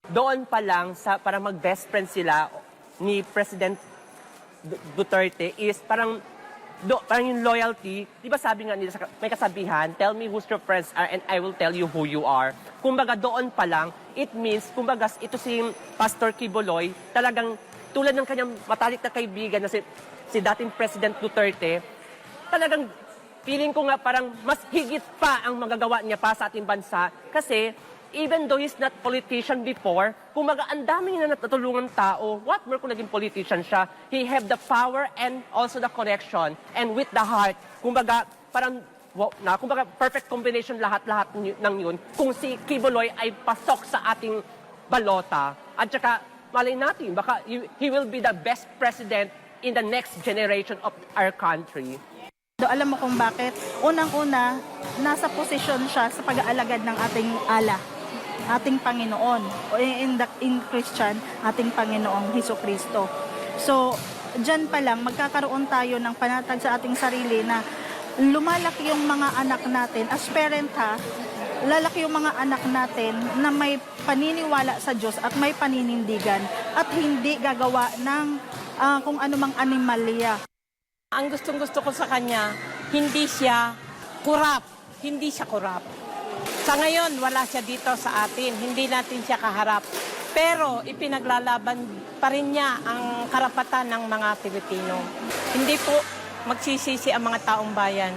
Doon pa lang sa parang mag-best friend sila ni President Duterte is parang yung loyalty, di ba sabi nga nila, may kasabihan, tell me who's your friends are and I will tell you who you are. Kumbaga doon pa lang, it means, kumbaga ito si Pastor Quiboloy, talagang tulad ng kanyang matalik na kaibigan na si dating President Duterte, talagang feeling ko nga parang mas higit pa ang magagawa niya pa sa ating bansa kasi even though he's not politician before, kumbaga ang daming na natutulungan tao, what more kung naging politician siya, he have the power and also the connection and with the heart, kumbaga parang kumbaga perfect combination lahat-lahat ng yun kung si Quiboloy ay pasok sa ating balota at saka malay natin, baka he will be the best president in the next generation of our country. Alam mo kung bakit? Unang-una, nasa posisyon siya sa pag-aalagad ng ating ala, ating Panginoon, o in Christian, ating Panginoong Hesukristo. So, dyan pa lang, magkakaroon tayo ng panatag sa ating sarili na lumalaki yung mga anak natin, as parent ha, lalaki yung mga anak natin na may paniniwala sa Diyos at may paninindigan at hindi gagawa ng kung anumang animalya. Ang gustong-gusto ko sa kanya, hindi siya kurap. Hindi siya kurap. Sa ngayon, wala siya dito sa atin. Hindi natin siya kaharap. Pero ipinaglalaban pa rin niya ang karapatan ng mga Pilipino. Hindi po magsisisi ang mga taong bayan.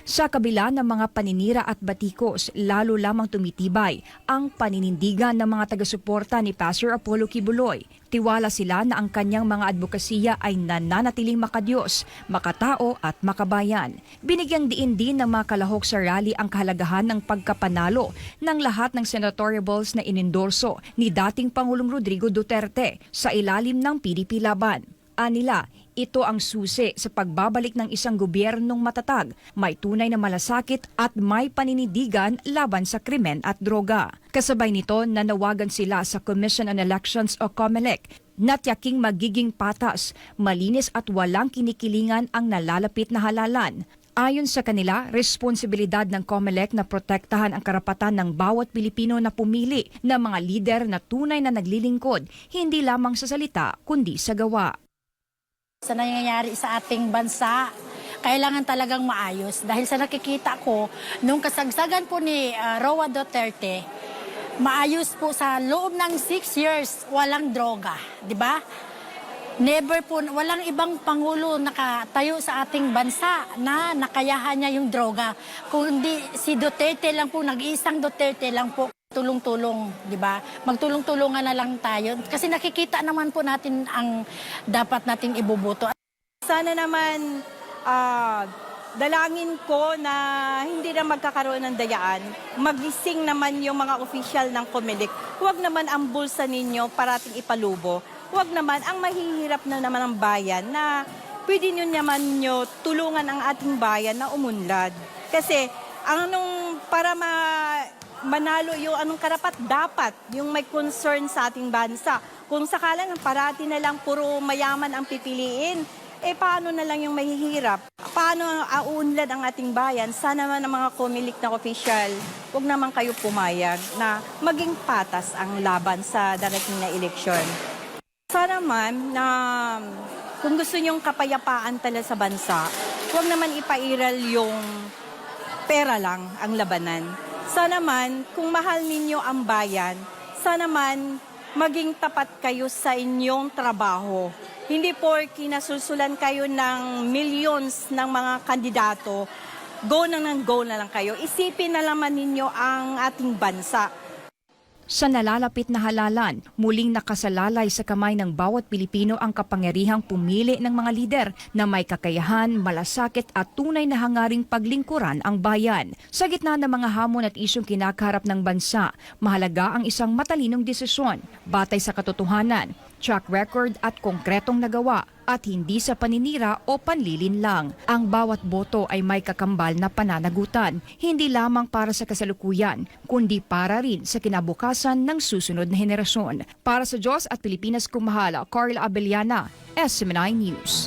Sa kabila ng mga paninira at batikos, lalo lamang tumitibay ang paninindigan ng mga taga-suporta ni Pastor Apollo Quiboloy. Tiwala sila na ang kanyang mga advokasya ay nananatiling makadiyos, makatao at makabayan. Binigyang diin din ng mga kalahok sa rally ang kahalagahan ng pagkapanalo ng lahat ng senatorial bills na inendorso ni dating Pangulong Rodrigo Duterte sa ilalim ng PDP Laban. Anila, ito ang susi sa pagbabalik ng isang gobyernong matatag, may tunay na malasakit at may paninindigan laban sa krimen at droga. Kasabay nito, nanawagan sila sa Commission on Elections o COMELEC na tiyaking magiging patas, malinis at walang kinikilingan ang nalalapit na halalan. Ayon sa kanila, responsibilidad ng COMELEC na protektahan ang karapatan ng bawat Pilipino na pumili ng mga lider na tunay na naglilingkod, hindi lamang sa salita kundi sa gawa. Sa nangyayari sa ating bansa, kailangan talagang maayos. Dahil sa nakikita ko, nung kasagsagan po ni Roa Duterte, maayos po sa loob ng 6 years, walang droga. Di ba? Never po, walang ibang pangulo nakatayo sa ating bansa na nakayahan niya yung droga. Kundi si Duterte lang po, nag-iisang Duterte lang po. Tulong-tulong, di ba? Magtulong-tulungan na lang tayo. Kasi nakikita naman po natin ang dapat nating ibubuto. Sana naman dalangin ko na hindi na magkakaroon ng dayaan. Magising naman yung mga opisyal ng COMELEC. Huwag naman ang bulsa ninyo parating ipalubo. Huwag naman ang mahihirap na naman ang bayan na pwede nyo naman nyo tulungan ang ating bayan na umunlad. Kasi para manalo yung anong karapat dapat yung may concern sa ating bansa. Kung sakalang parati na lang puro mayaman ang pipiliin, paano na lang yung mahihirap? Paano auunlad ang ating bayan? Sana naman ang mga COMELEC na official, huwag naman kayo pumayag na maging patas ang laban sa darating na eleksyon. Sana naman na kung gusto nyong kapayapaan talaga sa bansa, huwag naman ipairal yung pera lang ang labanan. Sana man, kung mahal ninyo ang bayan, sana man maging tapat kayo sa inyong trabaho. Hindi porke nasusulan kayo ng millions ng mga kandidato, go na lang kayo. Isipin na naman ninyo ang ating bansa. Sa nalalapit na halalan, muling nakasalalay sa kamay ng bawat Pilipino ang kapangyarihang pumili ng mga lider na may kakayahan, malasakit at tunay na hangaring paglingkuran ang bayan. Sa gitna ng mga hamon at isyong kinakaharap ng bansa, mahalaga ang isang matalinong desisyon, batay sa katotohanan, track record at konkretong nagawa at hindi sa paninira o panlilin lang. Ang bawat boto ay may kakambal na pananagutan, hindi lamang para sa kasalukuyan, kundi para rin sa kinabukasan ng susunod na henerasyon. Para sa Diyos at Pilipinas kumahal, Carla Abellana, SMNI News.